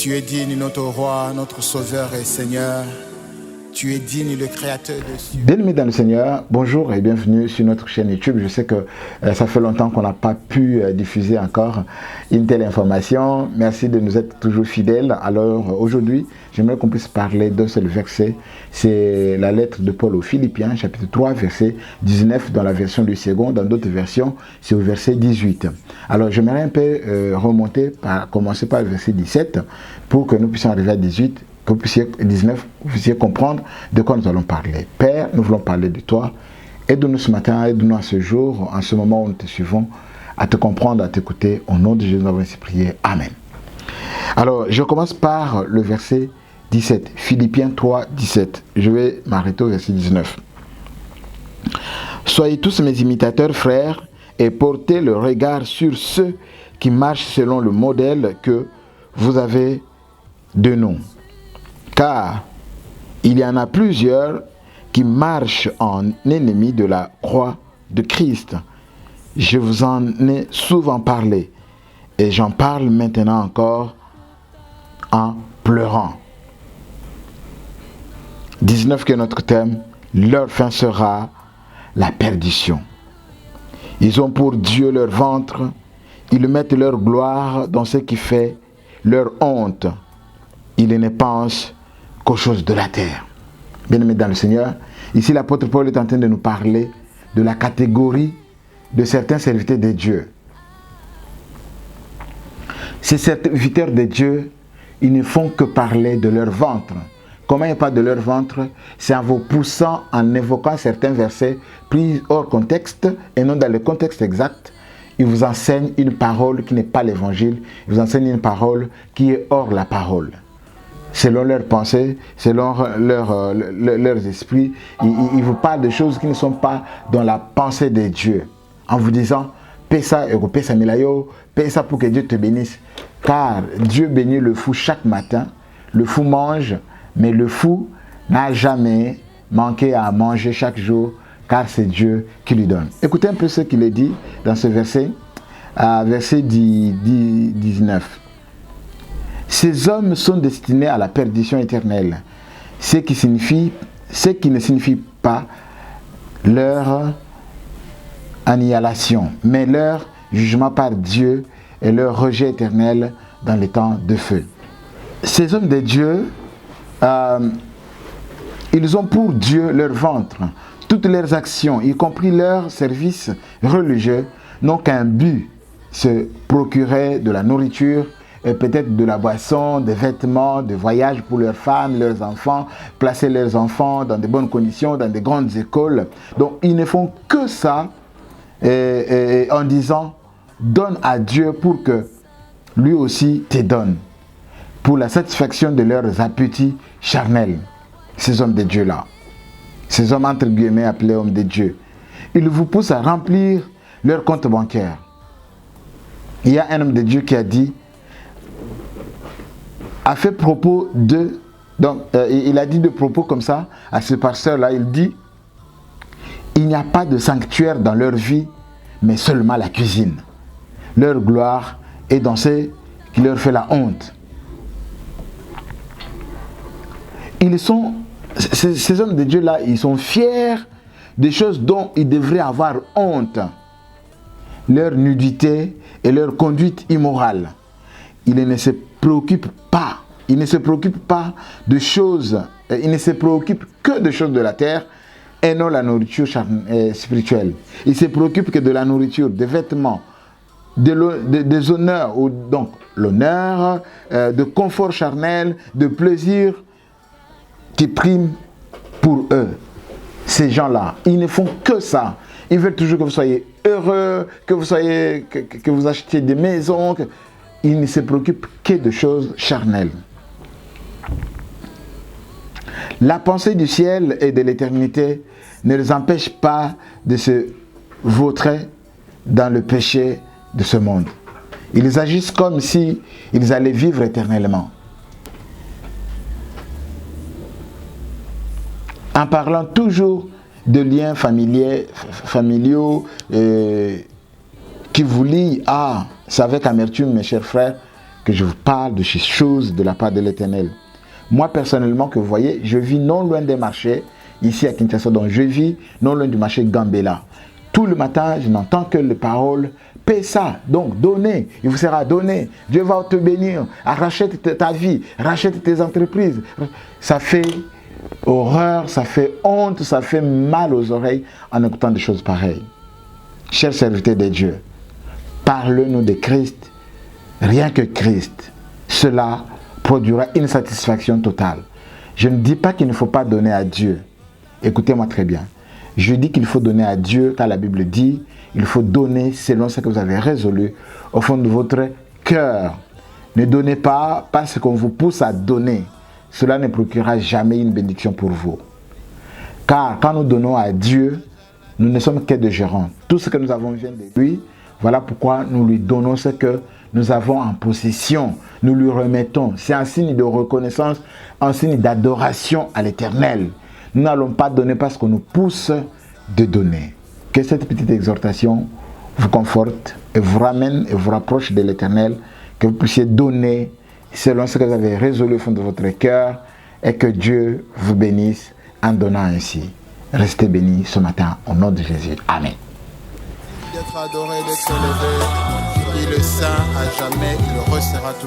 Tu es digne, notre roi, notre sauveur et Seigneur. Tu es digne, le créateur de cieux. Bien-aimés dans le Seigneur, bonjour et bienvenue sur notre chaîne YouTube. Je sais que ça fait longtemps qu'on n'a pas pu diffuser encore une telle information. Merci de nous être toujours fidèles. Alors aujourd'hui, j'aimerais qu'on puisse parler d'un seul verset. C'est la lettre de Paul aux Philippiens, chapitre 3, verset 19 dans la version du second. Dans d'autres versions, c'est au verset 18. Alors j'aimerais un peu commencer par le verset 17 pour que nous puissions arriver à 18. Que vous puissiez, 19, vous puissiez comprendre de quoi nous allons parler. Père, nous voulons parler de toi. Aide-nous ce matin, aide-nous à ce jour, en ce moment où nous te suivons, à te comprendre, à t'écouter. Au nom de Jésus, nous avons ainsi prié. Amen. Alors, je commence par le verset 17. Philippiens 3, 17. Je vais m'arrêter au verset 19. Soyez tous mes imitateurs, frères, et portez le regard sur ceux qui marchent selon le modèle que vous avez de nous. Car il y en a plusieurs qui marchent en ennemis de la croix de Christ. Je vous en ai souvent parlé et j'en parle maintenant encore en pleurant. 19 que notre thème, leur fin sera la perdition. Ils ont pour Dieu leur ventre, ils mettent leur gloire dans ce qui fait leur honte. Ils ne pensent qu'aux choses de la terre. Bien-aimés dans le Seigneur, ici l'apôtre Paul est en train de nous parler de la catégorie de certains serviteurs de Dieu. Ces serviteurs de Dieu, ils ne font que parler de leur ventre. Comment ils parlent de leur ventre? C'est en vous poussant, en évoquant certains versets pris hors contexte et non dans le contexte exact. Ils vous enseignent une parole qui n'est pas l'évangile. Ils vous enseignent une parole qui est hors la parole. Selon leurs pensées, selon leurs esprits, ils vous parlent de choses qui ne sont pas dans la pensée de Dieu. En vous disant, paie ça et paie ça milayo, paie ça pour que Dieu te bénisse. Car Dieu bénit le fou chaque matin. Le fou mange, mais le fou n'a jamais manqué à manger chaque jour, car c'est Dieu qui lui donne. Écoutez un peu ce qu'il est dit dans ce verset, verset 19. Ces hommes sont destinés à la perdition éternelle, ce qui ne signifie pas leur annihilation, mais leur jugement par Dieu et leur rejet éternel dans les temps de feu. Ces hommes de Dieu, ils ont pour Dieu leur ventre. Toutes leurs actions, y compris leurs services religieux, n'ont qu'un but, se procurer de la nourriture, et peut-être de la boisson, des vêtements, des voyages pour leurs femmes, leurs enfants, placer leurs enfants dans de bonnes conditions, dans de grandes écoles. Donc ils ne font que ça en disant, donne à Dieu pour que lui aussi te donne, pour la satisfaction de leurs appétits charnels. Ces hommes de Dieu-là, ces hommes entre guillemets appelés hommes de Dieu, ils vous poussent à remplir leur compte bancaire. Il y a un homme de Dieu qui a dit, a fait propos de, donc il a dit de propos comme ça à ce pasteur-là, il dit, il n'y a pas de sanctuaire dans leur vie, mais seulement la cuisine. Leur gloire est dans ce qui leur fait la honte. Ces hommes de Dieu-là, ils sont fiers des choses dont ils devraient avoir honte. Leur nudité et leur conduite immorale. Ils ne se préoccupent pas. Ils ne se préoccupent pas de choses. Ils ne se préoccupent que de choses de la terre et non la nourriture spirituelle. Ils se préoccupent que de la nourriture, des vêtements, des honneurs, donc l'honneur, de confort charnel, de plaisir qui prime pour eux. Ces gens-là, ils ne font que ça. Ils veulent toujours que vous soyez heureux, que vous achetiez des maisons. Ils ne se préoccupent que de choses charnelles. La pensée du ciel et de l'éternité ne les empêche pas de se vautrer dans le péché de ce monde. Ils agissent comme si ils allaient vivre éternellement. En parlant toujours de liens familiaux qui vous lient. C'est avec amertume, mes chers frères, que je vous parle de ces choses de la part de l'Éternel. Moi, personnellement, que vous voyez, je vis non loin des marchés, ici à Kinshasa, donc je vis non loin du marché Gambela. Tout le matin, je n'entends que les paroles, paie ça, donc donnez, il vous sera donné, Dieu va te bénir, rachète ta vie, rachète tes entreprises. Ça fait horreur, ça fait honte, ça fait mal aux oreilles en écoutant des choses pareilles. Chers serviteurs de Dieu, parle-nous de Christ, rien que Christ. Cela produira une satisfaction totale. Je ne dis pas qu'il ne faut pas donner à Dieu. Écoutez-moi très bien. Je dis qu'il faut donner à Dieu, car la Bible dit, il faut donner selon ce que vous avez résolu au fond de votre cœur. Ne donnez pas parce qu'on vous pousse à donner. Cela ne procurera jamais une bénédiction pour vous. Car quand nous donnons à Dieu, nous ne sommes que des gérants. Tout ce que nous avons vient de lui. Voilà pourquoi nous lui donnons ce que nous avons en possession. Nous lui remettons. C'est un signe de reconnaissance, un signe d'adoration à l'Éternel. Nous n'allons pas donner parce qu'on nous pousse de donner. Que cette petite exhortation vous conforte et vous ramène et vous rapproche de l'Éternel. Que vous puissiez donner selon ce que vous avez résolu au fond de votre cœur. Et que Dieu vous bénisse en donnant ainsi. Restez bénis ce matin au nom de Jésus. Amen. D'être adoré, d'être élevé, il est saint à jamais, il le restera toujours.